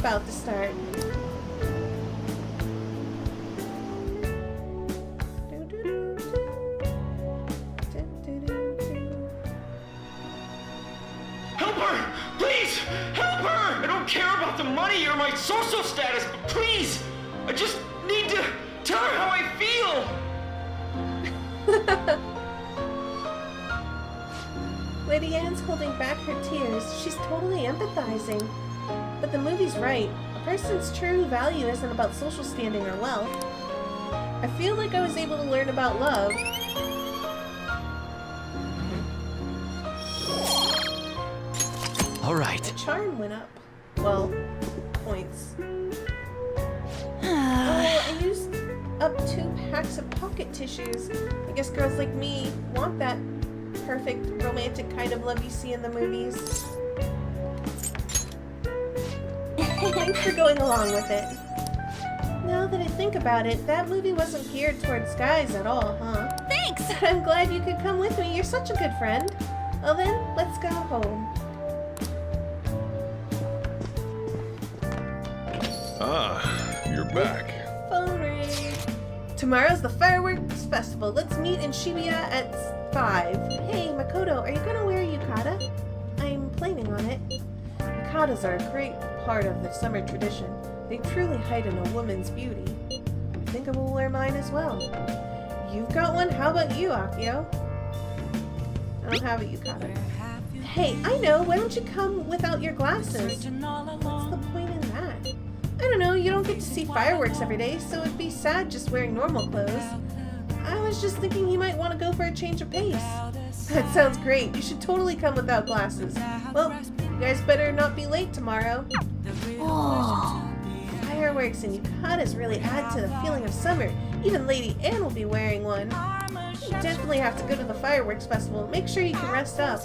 about to start. Help her! Please! Help her! I don't care about the money or my social status, but please! I just need to tell her how I feel! Lady Anne's holding back her tears. She's totally empathizing. But the movie's right. A person's true value isn't about social standing or wealth. I feel like I was able to learn about love. All right. The charm went up. Well, points. Oh, I used up 2 packs of pocket tissues. I guess girls like me want that perfect romantic kind of love you see in the movies. Thanks for going along with it. Now that I think about it, that movie wasn't geared towards guys at all, huh? Thanks! But I'm glad you could come with me. You're such a good friend. Well then, let's go home. Ah, you're back. Phone ring. Tomorrow's the fireworks festival. Let's meet in Shibuya at 5. Hey, Makoto, are you gonna wear a yukata? I'm planning on it. Yukatas are a great part of the summer tradition. They truly heighten a woman's beauty. I think I will wear mine as well. You've got one? How about you, Akio? I don't have a yukata. Hey, I know. Why don't you come without your glasses? What's the point in that? I don't know. You don't get to see fireworks every day, so it'd be sad just wearing normal clothes. I was just thinking he might want to go for a change of pace. That sounds great. You should totally come without glasses. Well, you guys better not be late tomorrow. Oh, fireworks and yukatas really add to the feeling of summer. Even Lady Anne will be wearing one. You definitely have to go to the fireworks festival. Make sure you can rest up.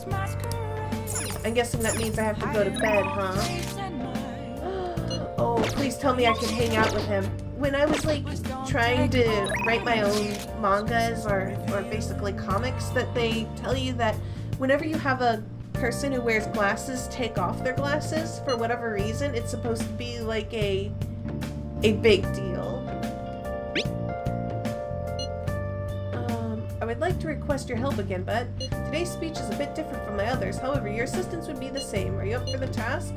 I'm guessing that means I have to go to bed, huh? Oh, please tell me I can hang out with him. When I was like trying to write my own mangas or basically comics, that they tell you that whenever you have a person who wears glasses take off their glasses for whatever reason, it's supposed to be like a big deal. I would like to request your help again, but today's speech is a bit different from my others. However, your assistance would be the same. Are you up for the task?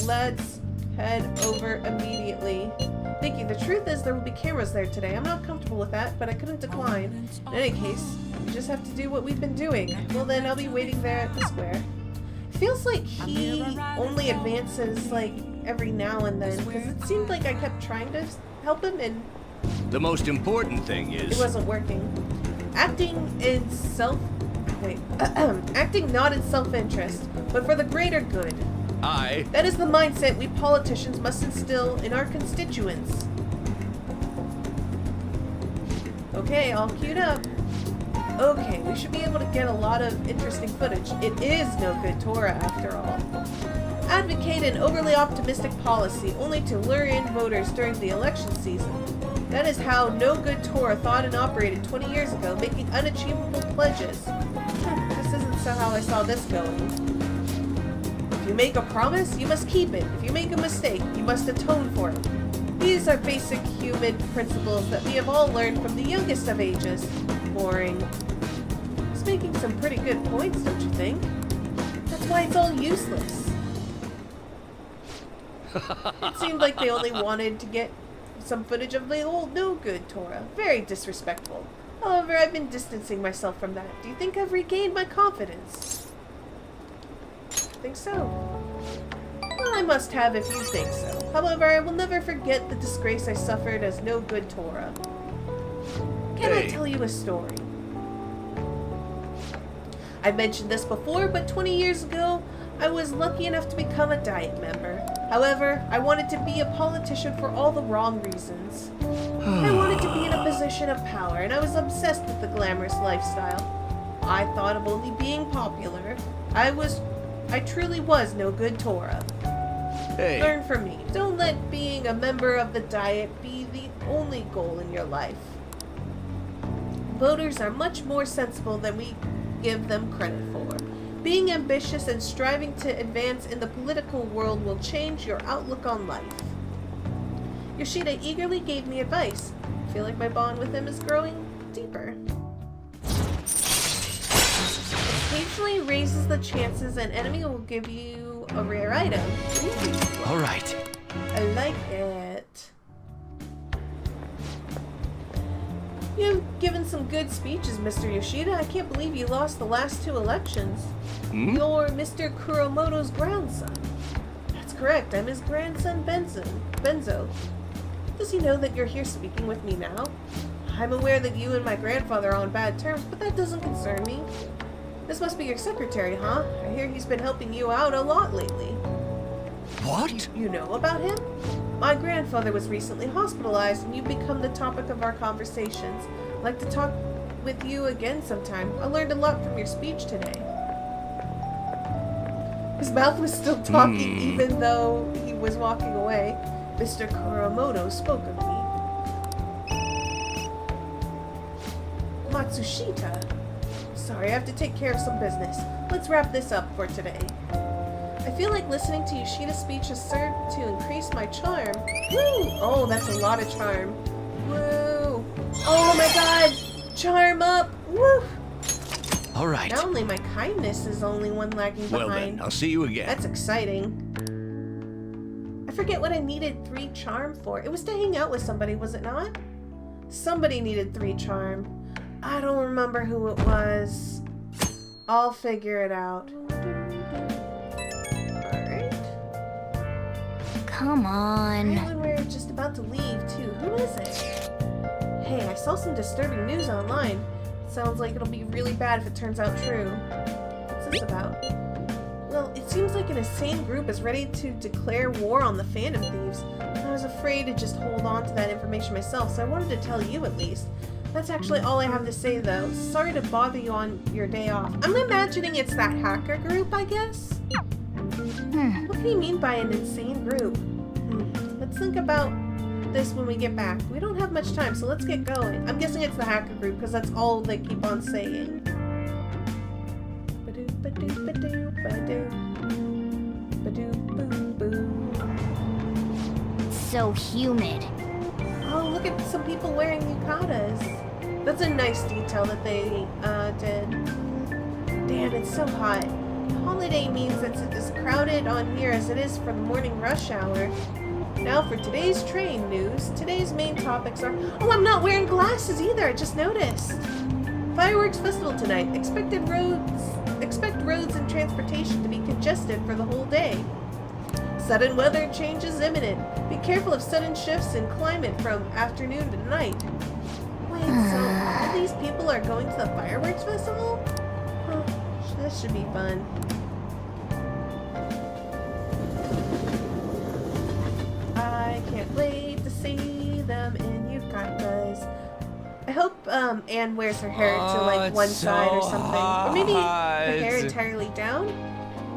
Let's head over immediately. Thank you. The truth is there will be cameras there today. I'm not comfortable with that, but I couldn't decline. In any case, we just have to do what we've been doing. Well then, I'll be waiting there at the square. It feels like he only advances like every now and then, because it seemed like I kept trying to help him and The most important thing it is... wasn't working. Acting not in self-interest, but for the greater good. That is the mindset we politicians must instill in our constituents. Okay, all queued up. Okay, we should be able to get a lot of interesting footage. It is no good Torah, after all. Advocate an overly optimistic policy only to lure in voters during the election season. That is how no good Torah thought and operated 20 years ago, making unachievable pledges. This isn't so how I saw this going. If you make a promise, you must keep it. If you make a mistake, you must atone for it. These are basic human principles that we have all learned from the youngest of ages. Boring. It's making some pretty good points, don't you think? That's why it's all useless. It seemed like they only wanted to get some footage of the old no-good Torah. Very disrespectful. However, I've been distancing myself from that. Do you think I've regained my confidence? I think so. Well, I must have if you think so. However, I will never forget the disgrace I suffered as no-good Torah. Can I tell you a story? I've mentioned this before, but 20 years ago, I was lucky enough to become a Diet member. However, I wanted to be a politician for all the wrong reasons. I wanted to be in a position of power, and I was obsessed with the glamorous lifestyle. I thought of only being popular. I truly was no good Torah. Hey. Learn from me. Don't let being a member of the Diet be the only goal in your life. Voters are much more sensible than we give them credit for. Being ambitious and striving to advance in the political world will change your outlook on life. Yoshida eagerly gave me advice. I feel like my bond with him is growing deeper. Occasionally raises the chances an enemy will give you a rare item. Ooh. All right. I like it. You've given some good speeches, Mr. Yoshida. I can't believe you lost the last 2 elections. You're Mr. Kuromoto's grandson. That's correct. I'm his grandson, Benzo. Does he know that you're here speaking with me now? I'm aware that you and my grandfather are on bad terms, but that doesn't concern me. This must be your secretary, huh? I hear he's been helping you out a lot lately. What? You know about him? My grandfather was recently hospitalized, and you've become the topic of our conversations. I'd like to talk with you again sometime. I learned a lot from your speech today. His mouth was still talking, even though he was walking away. Mr. Kuromoto spoke of me. Matsushita. Sorry, I have to take care of some business. Let's wrap this up for today. I feel like listening to Yoshida's speech has served to increase my charm. Woo! Oh, that's a lot of charm. Woo! Oh my god! Charm up! Woo! All right. Not only my kindness is only one lagging behind. Well then, I'll see you again. That's exciting. I forget what I needed 3 charm for. It was to hang out with somebody, was it not? Somebody needed 3 charm. I don't remember who it was. I'll figure it out. Alright. Come on. Right when we're just about to leave, too. Who is it? Hey, I saw some disturbing news online. Sounds like it'll be really bad if it turns out true. What's this about? Well, it seems like an insane group is ready to declare war on the Phantom Thieves. I was afraid to just hold on to that information myself, so I wanted to tell you at least. That's actually all I have to say, though. Sorry to bother you on your day off. I'm imagining it's that hacker group, I guess? What do you mean by an insane group? Let's think about this when we get back. We don't have much time, so let's get going. I'm guessing it's the hacker group, because that's all they keep on saying. Ba-doo, ba-doo, ba-doo, ba-doo. Ba-doo, boo, boo. So humid. Oh, look at some people wearing yukatas. That's a nice detail that they did. Damn, it's so hot. Holiday means it's as crowded on here as it is for the morning rush hour. Now for today's train news. Today's main topics are... Oh, I'm not wearing glasses either, I just noticed. Fireworks festival tonight. Expect roads and transportation to be congested for the whole day. Sudden weather changes imminent. Be careful of sudden shifts in climate from afternoon to night. Wait, so all these people are going to the fireworks festival? Huh, that should be fun. I can't wait to see them in yukatas. I hope Anne wears her hair to like one side or something. Or maybe her hair entirely down?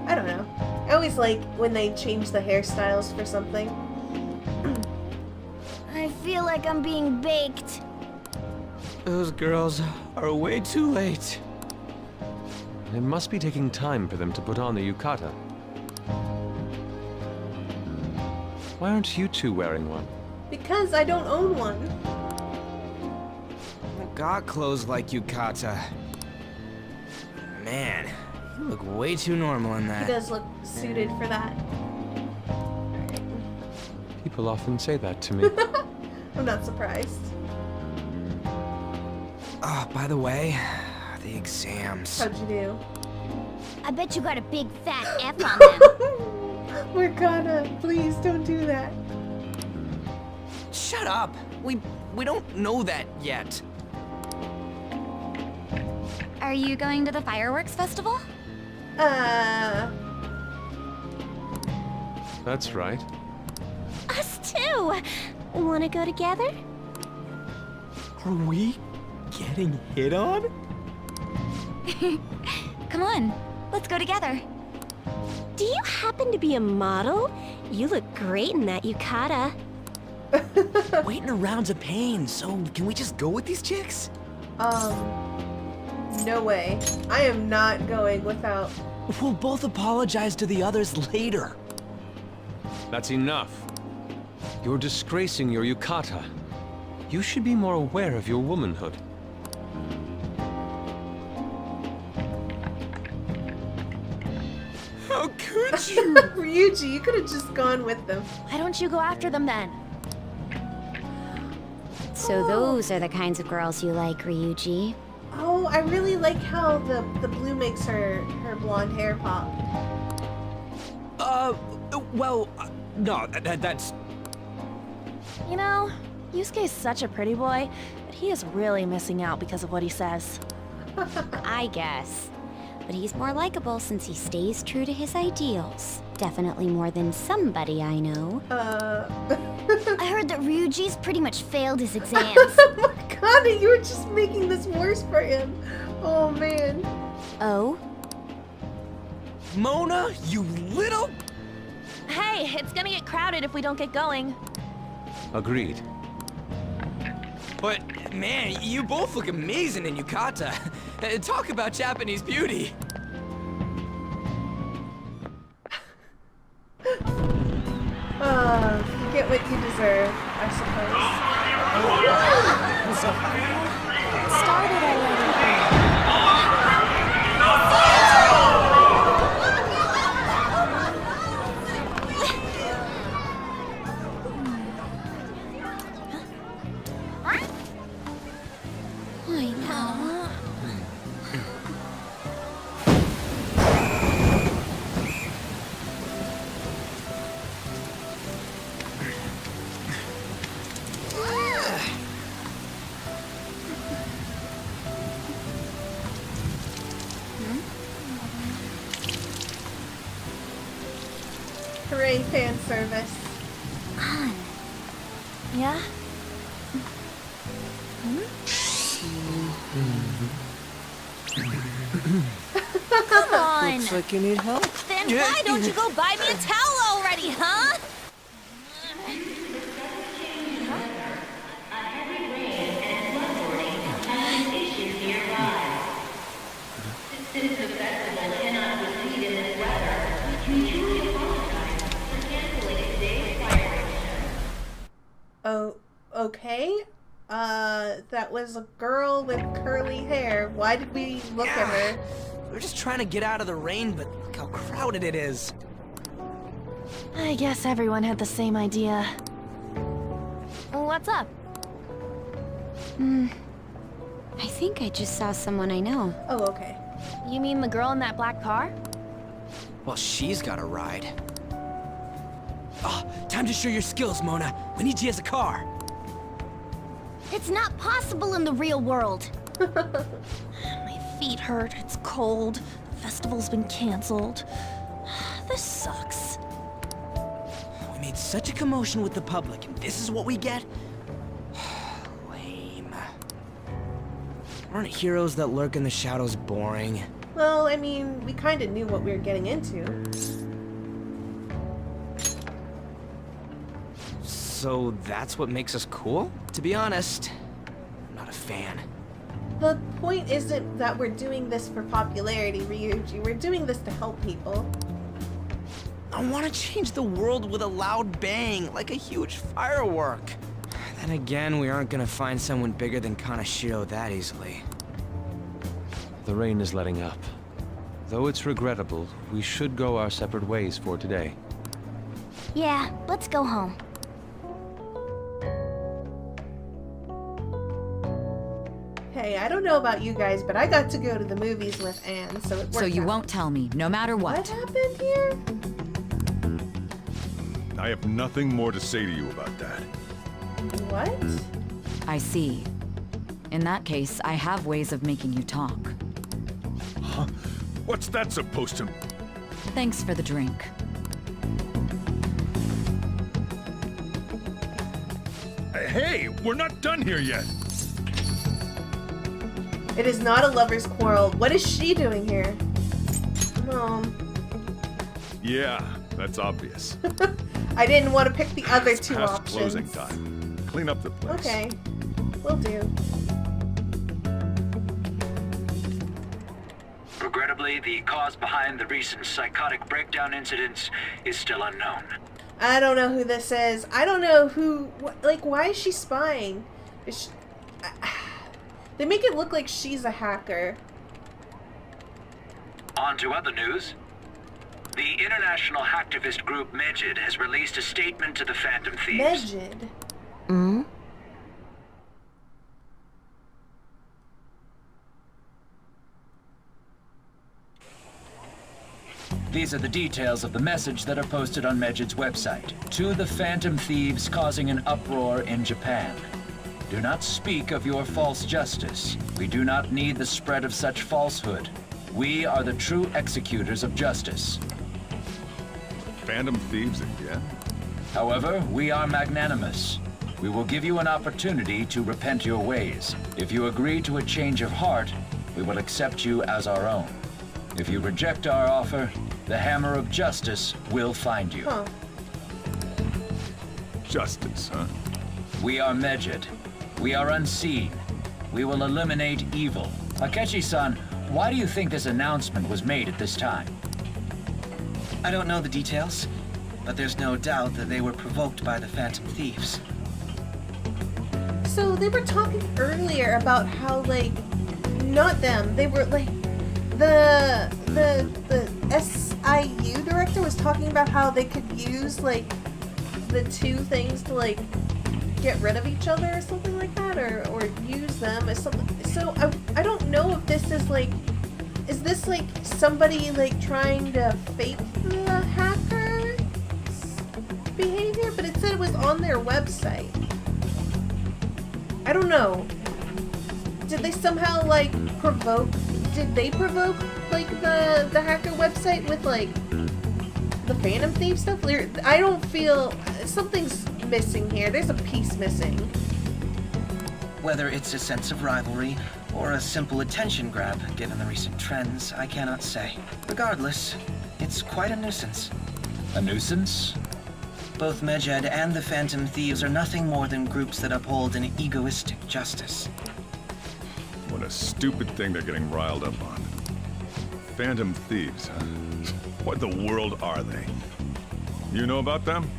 I don't know. I always like when they change the hairstyles for something. I feel like I'm being baked. Those girls are way too late. It must be taking time for them to put on the yukata. Why aren't you two wearing one? Because I don't own one. I got clothes like yukata. Man, you look way too normal in He that. does look suited for that. People often say that to me. I'm not surprised. Oh, by the way, the exams. How'd you do? I bet you got a big fat F on them. We're gonna. Please don't do that. Shut up! We don't know that yet. Are you going to the fireworks festival? That's right. Us too! Wanna go together? Are we getting hit on? Come on, let's go together. Do you happen to be a model? You look great in that yukata. Waiting around's a pain, so can we just go with these chicks? No way. I am not going without We'll both apologize to the others later. That's enough. You're disgracing your yukata. You should be more aware of your womanhood. How could you? Ryuji, you could have just gone with them. Why don't you go after them then? So those are the kinds of girls you like, Ryuji. Oh, I really like how the blue makes her blonde hair pop. No, that's... You know, Yusuke's such a pretty boy, but he is really missing out because of what he says. I guess. But he's more likable since he stays true to his ideals. Definitely more than somebody I know. I heard that Ryuji's pretty much failed his exams. Oh my god, you were just making this worse for him. Oh man. Oh? Mona, you little... Hey, it's gonna get crowded if we don't get going. Agreed. But, man, you both look amazing in yukata. Talk about Japanese beauty. You get what you deserve, I suppose. Started already. I know. Hooray, fan service. Yeah? Come on. Looks like you need help. Then why don't you go buy me a towel already, huh? Oh, okay. That was a girl with curly hair. Why did we look at her? We're just trying to get out of the rain, but look how crowded it is. I guess everyone had the same idea. What's up? I think I just saw someone I know. Oh, okay. You mean the girl in that black car? Well, she's got a ride. Oh, time to show your skills, Mona. We need you as a car. It's not possible in the real world. My feet hurt, it's cold, the festival's been canceled. This sucks. We made such a commotion with the public, and this is what we get? Lame. Aren't heroes that lurk in the shadows boring? Well, I mean, we kind of knew what we were getting into. So that's what makes us cool? To be honest, I'm not a fan. The point isn't that we're doing this for popularity, Ryuji. We're doing this to help people. I want to change the world with a loud bang, like a huge firework. Then again, we aren't gonna find someone bigger than Kanashiro that easily. The rain is letting up. Though it's regrettable, we should go our separate ways for today. Yeah, let's go home. Hey, I don't know about you guys, but I got to go to the movies with Anne, so it worked So you out. won't tell me, no matter What what. happened here? I have nothing more to say to you about that. What? I see. In that case, I have ways of making you talk. Huh? What's that supposed to... Thanks for the drink. Hey, we're not done here yet. It is not a lover's quarrel. What is she doing here? Mom. Yeah, that's obvious. I didn't want to pick the other It's two past options. closing time. Clean up the place. Okay. Will do. Regrettably, the cause behind the recent psychotic breakdown incidents is still unknown. I don't know who this is. I don't know who... Like, why is she spying? Is she, they make it look like she's a hacker. On to other news. The international hacktivist group Megid has released a statement to the Phantom Thieves. Megid? Hmm? These are the details of the message that are posted on Megid's website. To the Phantom Thieves causing an uproar in Japan. Do not speak of your false justice. We do not need the spread of such falsehood. We are the true executors of justice. Phantom thieves again? However, we are magnanimous. We will give you an opportunity to repent your ways. If you agree to a change of heart, we will accept you as our own. If you reject our offer, the hammer of justice will find you. Huh. Justice, huh? We are Megid. We are unseen. We will eliminate evil. Akechi-san, why do you think this announcement was made at this time? I don't know the details, but there's no doubt that they were provoked by the Phantom Thieves. So they were talking earlier about how, like, not them, they were like, the SIU director was talking about how they could use, like, the two things to, like, get rid of each other or something like that, or use them as something. So I don't know if this is like, is this like somebody like trying to fake the hacker's behavior? But it said it was on their website. I don't know. Did they somehow like provoke? Did they provoke like the hacker website with like the Phantom Thief stuff? I don't feel something's missing here. There's a piece missing. Whether it's a sense of rivalry or a simple attention grab, given the recent trends, I cannot say. Regardless, it's quite a nuisance. A nuisance? Both Megid and the Phantom Thieves are nothing more than groups that uphold an egoistic justice. What a stupid thing they're getting riled up on. Phantom thieves, huh? What the world are they? You know about them?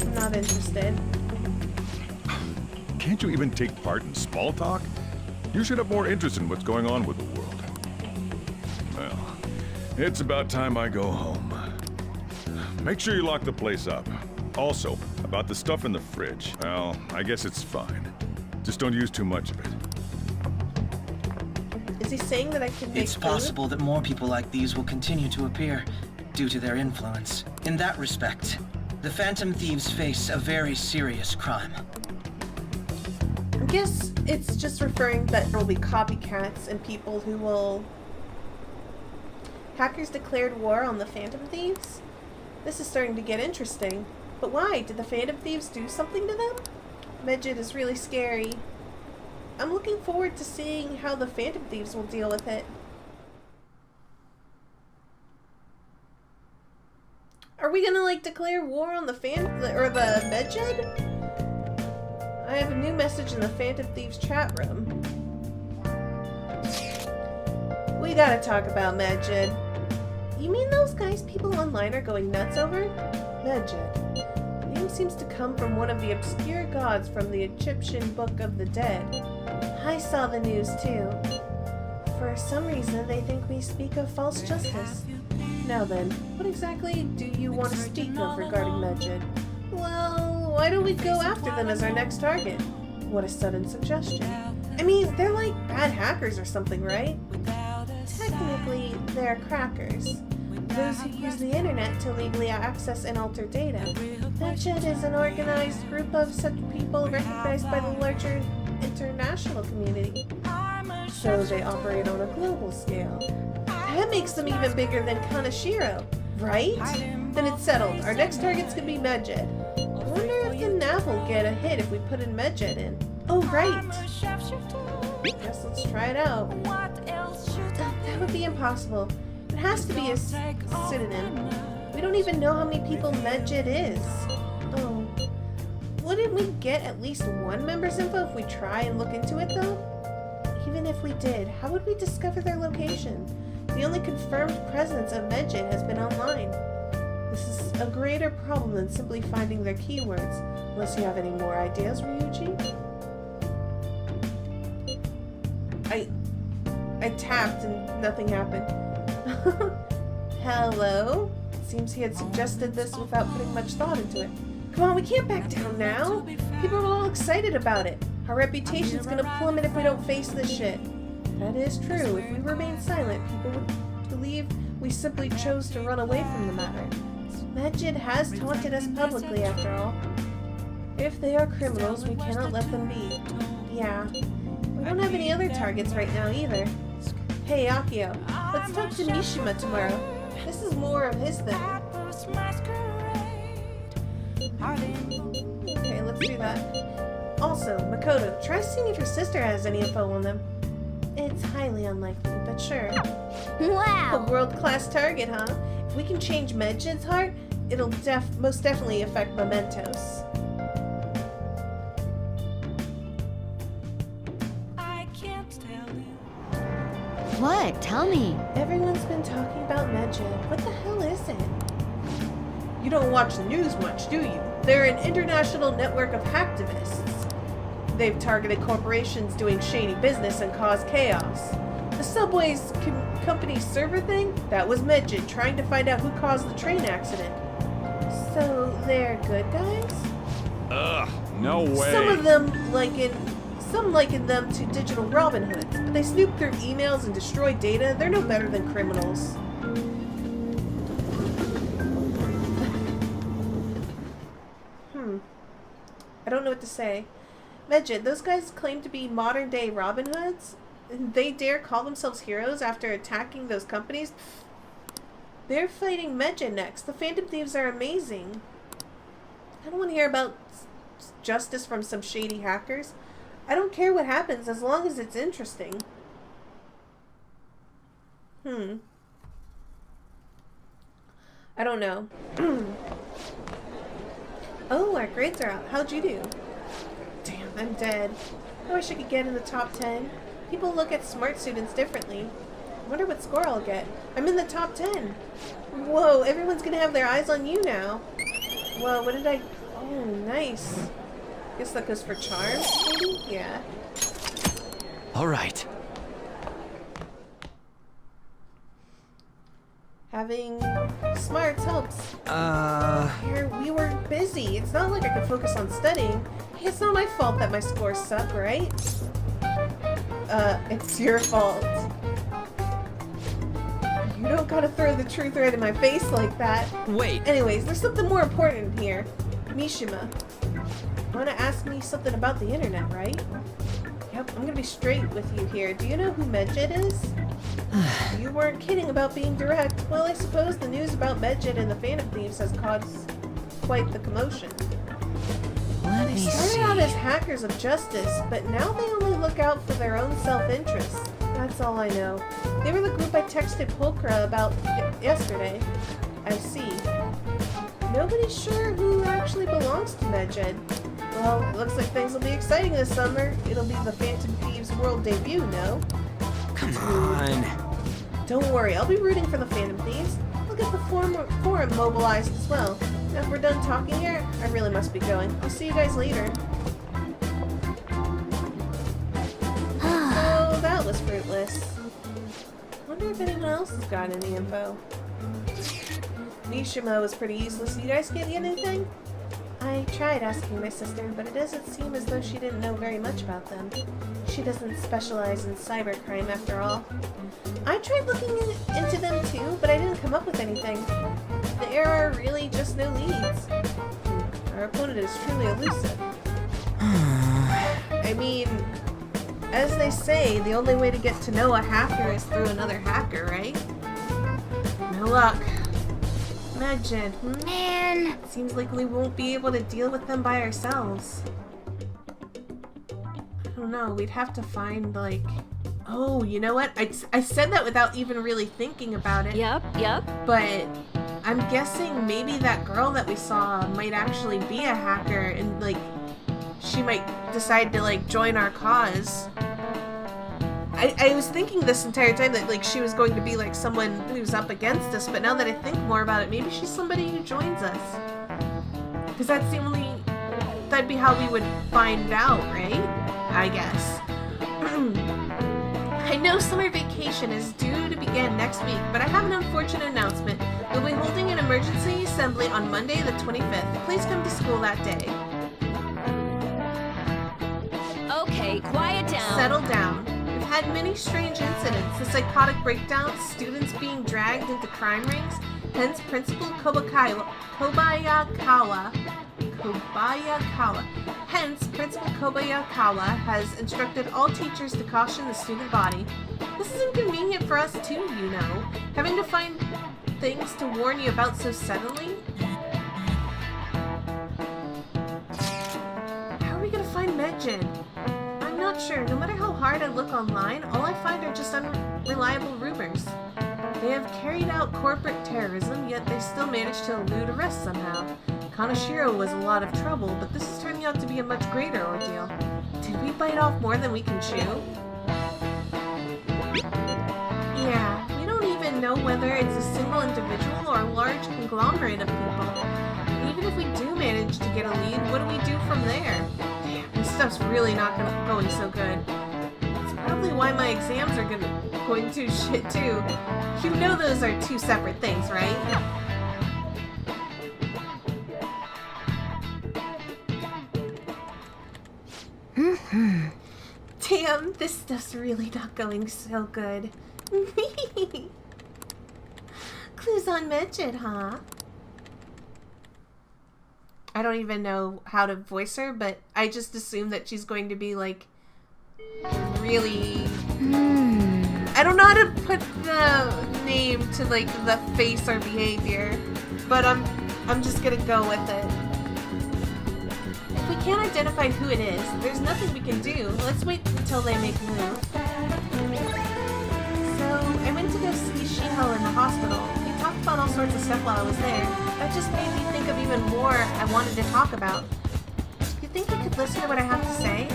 I'm not interested. Can't you even take part in small talk? You should have more interest in what's going on with the world. Well, it's about time I go home. Make sure you lock the place up. Also, about the stuff in the fridge. Well, I guess it's fine. Just don't use too much of it. Is he saying that I can make It's food? possible that more people like these will continue to appear due to their influence. In that respect, the Phantom Thieves face a very serious crime. I guess it's just referring that there will be copycats and people who will... Hackers declared war on the Phantom Thieves? This is starting to get interesting. But why? Did the Phantom Thieves do something to them? Megid is really scary. I'm looking forward to seeing how the Phantom Thieves will deal with it. Are we gonna, like, declare war on the Megid? I have a new message in the Phantom Thieves chat room. We gotta talk about Megid. You mean those guys people online are going nuts over? Megid. The name seems to come from one of the obscure gods from the Egyptian Book of the Dead. I saw the news too. For some reason, they think we speak of false justice. Now then, what exactly do you want to speak of regarding Megid? Well, why don't we go after them as our next target? What a sudden suggestion. I mean, they're like bad hackers or something, right? Technically, they're crackers. Those who use the internet to legally access and alter data. Megid is an organized group of such people recognized by the larger international community. So they operate on a global scale. That makes them even bigger than Kanashiro, right? Then it's settled. Our next target's gonna be Megid. I wonder if the nav will get a hit if we put in Megid in. Oh, right! Guess let's try it out. That would be impossible. It has to be a pseudonym. We don't even know how many people Megid is. Oh. Wouldn't we get at least one member's info if we try and look into it, though? if we did, how would we discover their location? The only confirmed presence of Medjed has been online. This is a greater problem than simply finding their keywords. Unless you have any more ideas, Ryuji? I tapped and nothing happened. Hello? Seems he had suggested this without putting much thought into it. Come on, we can't back down now. People are all excited about it. Our reputation's gonna plummet if we don't face this shit. That is true. If we remain silent, people would believe we simply chose to run away from the matter. Medjed has taunted us publicly, after all. If they are criminals, we cannot let them be. Yeah. We don't have any other targets right now, either. Hey, Akio, let's talk to Mishima tomorrow. This is more of his thing. Okay, let's do that. Also, Makoto, try seeing if your sister has any info on them. It's highly unlikely, but sure. Wow! A world-class target, huh? If we can change Medjed's heart, it'll most definitely affect Mementos. What? Tell me. Everyone's been talking about Medjed. What the hell is it? You don't watch the news much, do you? They're an international network of hacktivists. They've targeted corporations doing shady business and caused chaos. The Subway's company server thing? That was Medjed trying to find out who caused the train accident. So they're good guys? Ugh, no way. Some liken them to digital Robin Hoods, but they snoop through emails and destroy data. They're no better than criminals. I don't know what to say. Medjed, those guys claim to be modern-day Robin Hoods? They dare call themselves heroes after attacking those companies? They're fighting Medjed next. The Phantom Thieves are amazing. I don't want to hear about justice from some shady hackers. I don't care what happens as long as it's interesting. I don't know. Oh, our grades are out. How'd you do? Damn, I'm dead. I wish I could get in the top 10. People look at smart students differently. I wonder what score I'll get. I'm in the top 10. Whoa, everyone's gonna have their eyes on you now. Whoa, what did I... Oh, nice. Guess that goes for charms, maybe? Yeah. All right. Having smarts helps. Here, we were busy. It's not like I could focus on studying. Hey, it's not my fault that my scores suck, right? It's your fault. You don't gotta throw the truth right in my face like that. Wait. Anyways, there's something more important here. Mishima. You wanna ask me something about the internet, right? Yep, I'm gonna be straight with you here. Do you know who Medjed is? You weren't kidding about being direct. Well, I suppose the news about Medjed and the Phantom Thieves has caused quite the commotion. They started out as hackers of justice, but now they only look out for their own self-interest. That's all I know. They were the group I texted Pulchra about yesterday. I see. Nobody's sure who actually belongs to Medjed. Well, it looks like things will be exciting this summer. It'll be the Phantom Thieves world debut, no? Come on. Don't worry, I'll be rooting for the Phantom Thieves. I'll get the forum mobilized as well. Now if we're done talking here, I really must be going. I'll see you guys later. So that was fruitless. Wonder if anyone else has got any info. Mishima was pretty useless. You guys get anything? I tried asking my sister, but it doesn't seem as though she didn't know very much about them. She doesn't specialize in cybercrime after all. I tried looking into them too, but I didn't come up with anything. There are really just no leads. Our opponent is truly elusive. I mean, as they say, the only way to get to know a hacker is through another hacker, right? No luck. Medjed, Man! Seems like we won't be able to deal with them by ourselves. I don't know, we'd have to find, like... Oh, you know what? I said that without even really thinking about it. Yep. But I'm guessing maybe that girl that we saw might actually be a hacker and, like, she might decide to, like, join our cause. I was thinking this entire time that, like, she was going to be, like, someone who's up against us, but now that I think more about it, maybe she's somebody who joins us. Because that's the only... That'd be how we would find out, right? I guess. I know summer vacation is due to begin next week, but I have an unfortunate announcement. We'll be holding an emergency assembly on Monday the 25th. Please come to school that day. Okay, quiet down. Settle down. We've had many strange incidents, the psychotic breakdowns, students being dragged into crime rings, hence Principal Kobayakawa. Hence, Principal Kobayakawa has instructed all teachers to caution the student body. This is inconvenient for us too, you know. Having to find things to warn you about so suddenly. How are we gonna find Medjin? I'm not sure. No matter how hard I look online, all I find are just unreliable rumors. They have carried out corporate terrorism, yet they still managed to elude arrest somehow. Kanashiro was a lot of trouble, but this is turning out to be a much greater ordeal. Did we bite off more than we can chew? Yeah, we don't even know whether it's a single individual or a large conglomerate of people. And even if we do manage to get a lead, what do we do from there? Damn, this stuff's really not going so good. It's probably why my exams are going to shit too. You know those are two separate things, right? Damn, this stuff's really not going so good. Clues on Medjid, huh? I don't even know how to voice her, but I just assume that she's going to be like really... I don't know how to put the name to like the face or behavior, but I'm just gonna go with it. If we can't identify who it is, there's nothing we can do. Let's wait until they make a move. So, I went to go see Shiho in the hospital. We talked about all sorts of stuff while I was there. That just made me think of even more I wanted to talk about. Do you think you could listen to what I have to say?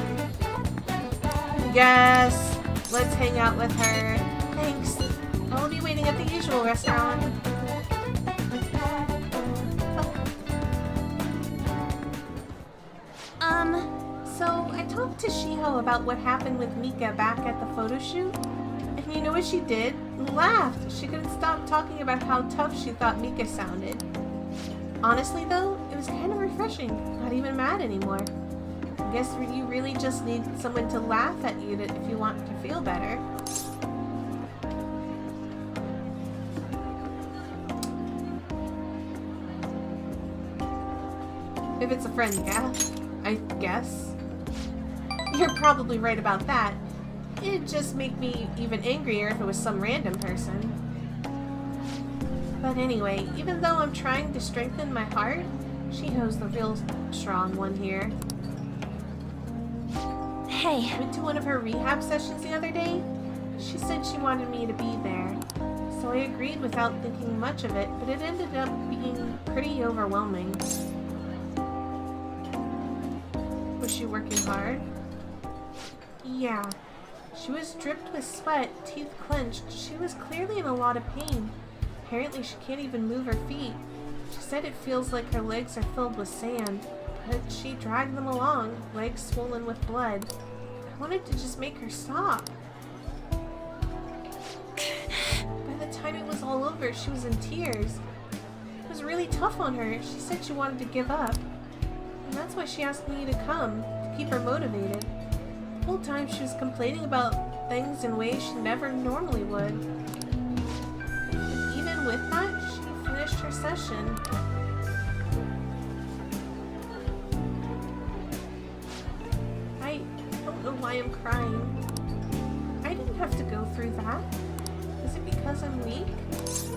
Yes! Let's hang out with her. Thanks. I'll be waiting at the usual restaurant. So I talked to Shiho about what happened with Mika back at the photo shoot. And you know what she did? Laughed. She couldn't stop talking about how tough she thought Mika sounded. Honestly though, it was kind of refreshing. Not even mad anymore. I guess you really just need someone to laugh at you if you want to feel better. If it's a friend, yeah, I guess. You're probably right about that. It'd just make me even angrier if it was some random person. But anyway, even though I'm trying to strengthen my heart, Shiho's the real strong one here. Hey. I went to one of her rehab sessions the other day. She said she wanted me to be there. So I agreed without thinking much of it, but it ended up being pretty overwhelming. Was she working hard? Yeah. She was dripped with sweat, teeth clenched. She was clearly in a lot of pain. Apparently she can't even move her feet. She said it feels like her legs are filled with sand, but she dragged them along, legs swollen with blood. I wanted to just make her stop. By the time it was all over, she was in tears. It was really tough on her. She said she wanted to give up. And that's why she asked me to come, to keep her motivated. The whole time she was complaining about things in ways she never normally would. But even with that, she finished her session. I don't know why I'm crying. I didn't have to go through that. Is it because I'm weak? It's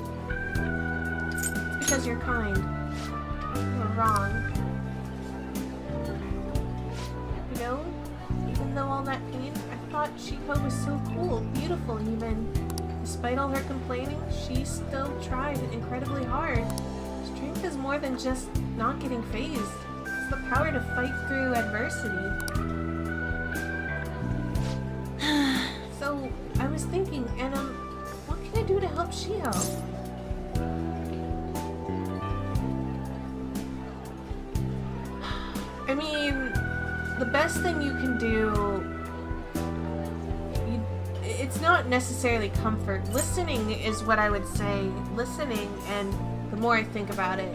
because you're kind. You're wrong. You know, even though all that pain, I thought Chico was so cool, beautiful even. Despite all her complaining, she still tried incredibly hard. Strength is more than just not getting phased. It's the power to fight through adversity. So, I was thinking, and what can I do to help Shio? I mean, the best thing you can do, it's not necessarily comfort. Listening is what I would say. Listening, and the more I think about it.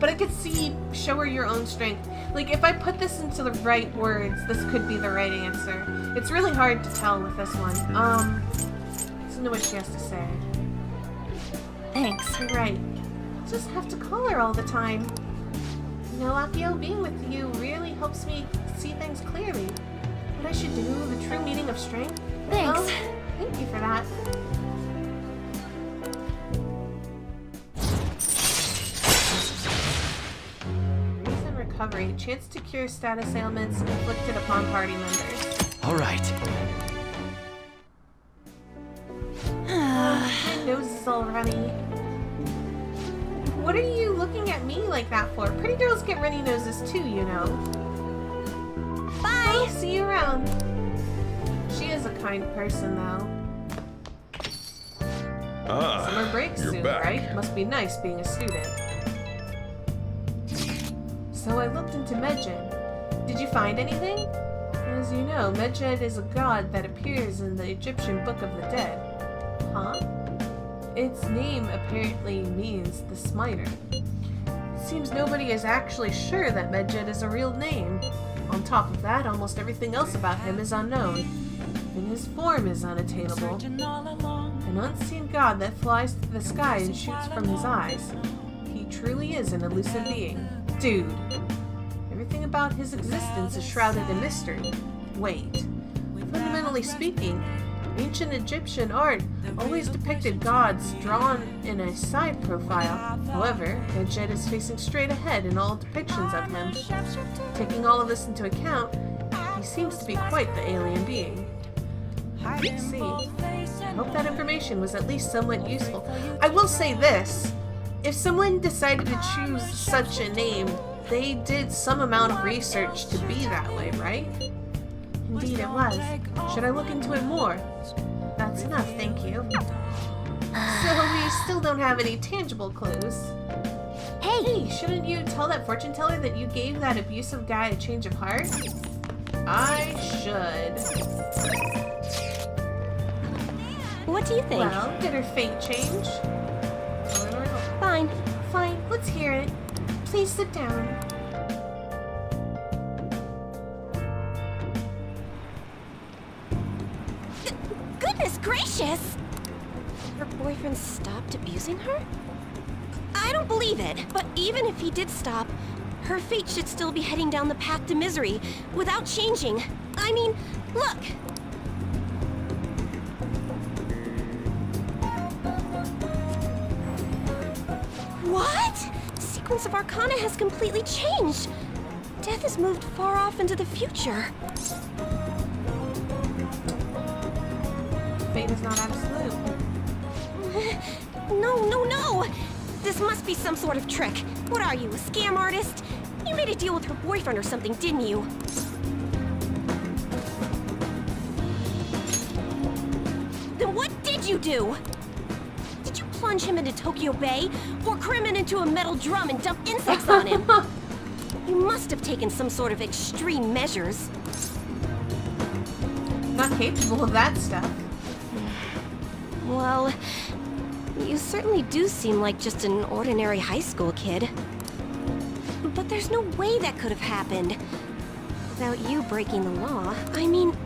But I could see, show her your own strength. Like, if I put this into the right words, this could be the right answer. It's really hard to tell with this one. Listen to what she has to say. Thanks. You're right. Just have to call her all the time. You know, Akio, being with you really helps me see things clearly. What I should do, the true meaning of strength. Thanks. Oh, thank you for that. Recent recovery. Chance to cure status ailments inflicted upon party members. All right. My nose is all runny. What are you looking at me like that for? Pretty girls get runny noses too, you know. Bye! See you around. She is a kind person, though. Summer break you're soon, back. right? Must be nice being a student. So I looked into Medjed. Did you find anything? As you know, Medjed is a god that appears in the Egyptian Book of the Dead. Huh? Its name apparently means the Smiter. It seems nobody is actually sure that Medjed is a real name. On top of that, almost everything else about him is unknown. And his form is unattainable. An unseen god that flies through the sky and shoots from his eyes. He truly is an elusive being. Dude. Everything about his existence is shrouded in mystery. Wait. Fundamentally speaking, ancient Egyptian art always depicted gods drawn in a side profile. However, Medjed is facing straight ahead in all depictions of him. Taking all of this into account, he seems to be quite the alien being. I see. I hope that information was at least somewhat useful. I will say this. If someone decided to choose such a name, they did some amount of research to be that way, right? Indeed it was. Should I look into it more? That's enough, thank you. So we still don't have any tangible clues. Hey, shouldn't you tell that fortune teller that you gave that abusive guy a change of heart? I should. What do you think? Well, did her fate change? Fine. Fine, let's hear it. Please sit down. Goodness gracious! Her boyfriend stopped abusing her? I don't believe it, but even if he did stop, her fate should still be heading down the path to misery without changing. I mean, look! What? The sequence of Arcana has completely changed. Death has moved far off into the future. Fate is not absolute. No! This must be some sort of trick. What are you, a scam artist? You made a deal with her boyfriend or something, didn't you? Then what did you do? Did you plunge him into Tokyo Bay? Or cram it into a metal drum and dump insects on him? You must have taken some sort of extreme measures. Not capable of that stuff. Well, you certainly do seem like just an ordinary high school kid. But there's no way that could have happened without you breaking the law. I mean,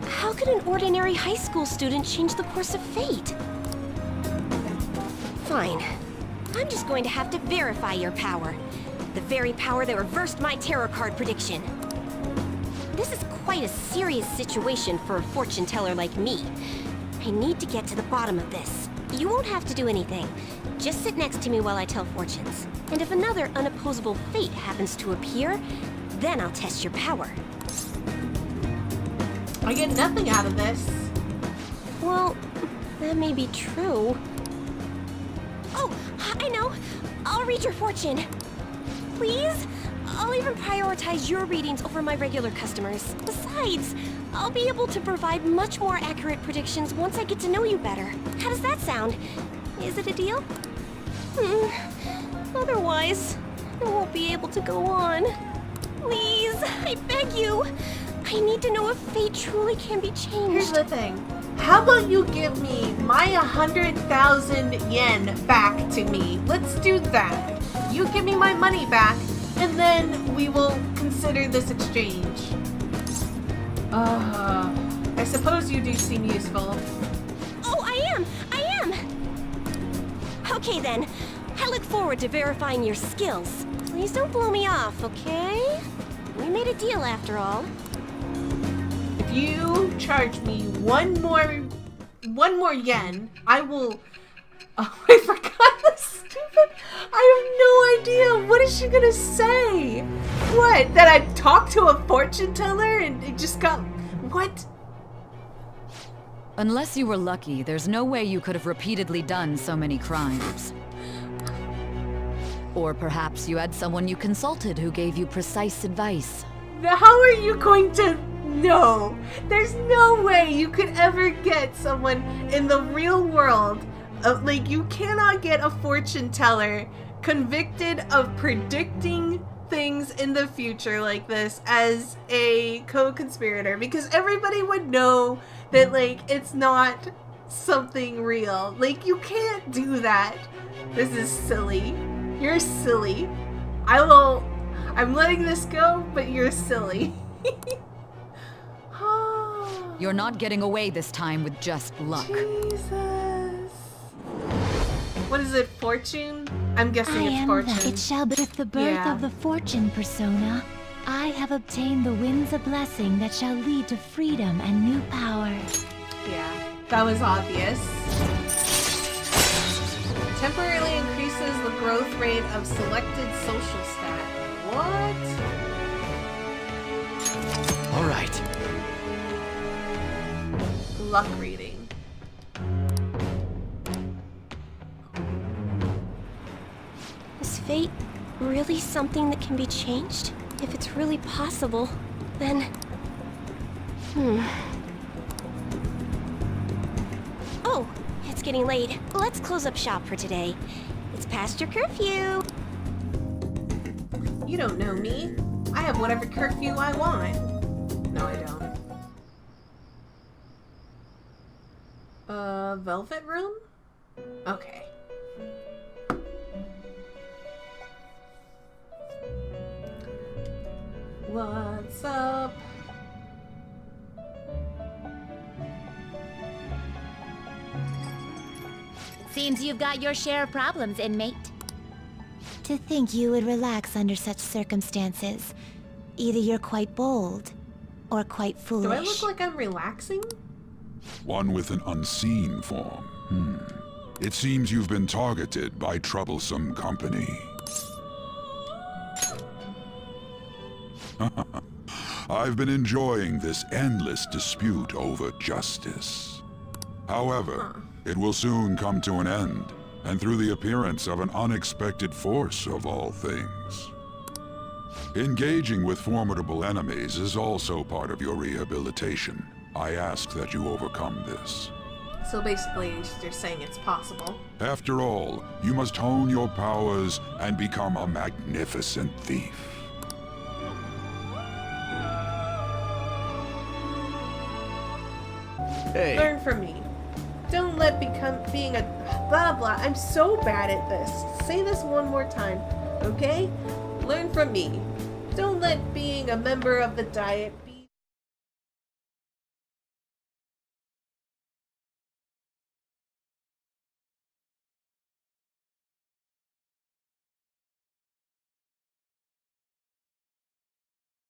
how could an ordinary high school student change the course of fate? Fine. I'm just going to have to verify your power. The very power that reversed my tarot card prediction. This is quite a serious situation for a fortune teller like me. I need to get to the bottom of this. You won't have to do anything. Just sit next to me while I tell fortunes. And if another unopposable fate happens to appear, then I'll test your power. I get nothing out of this. Well, that may be true. Oh, I know. I'll read your fortune. Please? I'll even prioritize your readings over my regular customers. Besides, I'll be able to provide much more accurate predictions once I get to know you better. How does that sound? Is it a deal? Otherwise, I won't be able to go on. Please, I beg you. I need to know if fate truly can be changed. Here's the thing. How about you give me my 100,000 yen back to me? Let's do that. You give me my money back, and then we will consider this exchange. I suppose you do seem useful. Oh, I am! Okay then. I look forward to verifying your skills. Please don't blow me off, okay? We made a deal after all. If you charge me one more yen, I will... Oh, I forgot the stupid... I have no idea. What is she gonna say? What? That I talked to a fortune teller and it just got... What? Unless you were lucky, there's no way you could have repeatedly done so many crimes. Or perhaps you had someone you consulted who gave you precise advice. How are you going to know? There's no way you could ever get someone in the real world. Like, you cannot get a fortune teller convicted of predicting things in the future like this as a co-conspirator, because everybody would know that, like, it's not something real. Like, you can't do that. This is silly. You're silly. I'm letting this go, but you're silly. You're not getting away this time with just luck. Jesus. What is it, fortune? I'm guessing it's fortune. It shall be with the birth of the fortune persona. I have obtained the winds of blessing that shall lead to freedom and new power. Yeah, that was obvious. Temporarily increases the growth rate of selected social stat. What? All right. Luck reading. Is fate really something that can be changed? If it's really possible, then... Oh, it's getting late. Let's close up shop for today. It's past your curfew. You don't know me. I have whatever curfew I want. No, I don't. Velvet room? Okay. What's up? Seems you've got your share of problems, inmate. To think you would relax under such circumstances. Either you're quite bold, or quite foolish. Do I look like I'm relaxing? One with an unseen form. It seems you've been targeted by troublesome company. I've been enjoying this endless dispute over justice. However, it will soon come to an end, and through the appearance of an unexpected force of all things. Engaging with formidable enemies is also part of your rehabilitation. I ask that you overcome this. So basically, you're saying it's possible. After all, you must hone your powers and become a magnificent thief. Hey. Learn from me. Don't let being a blah blah. I'm so bad at this. Say this one more time, okay? Learn from me. Don't let being a member of the Diet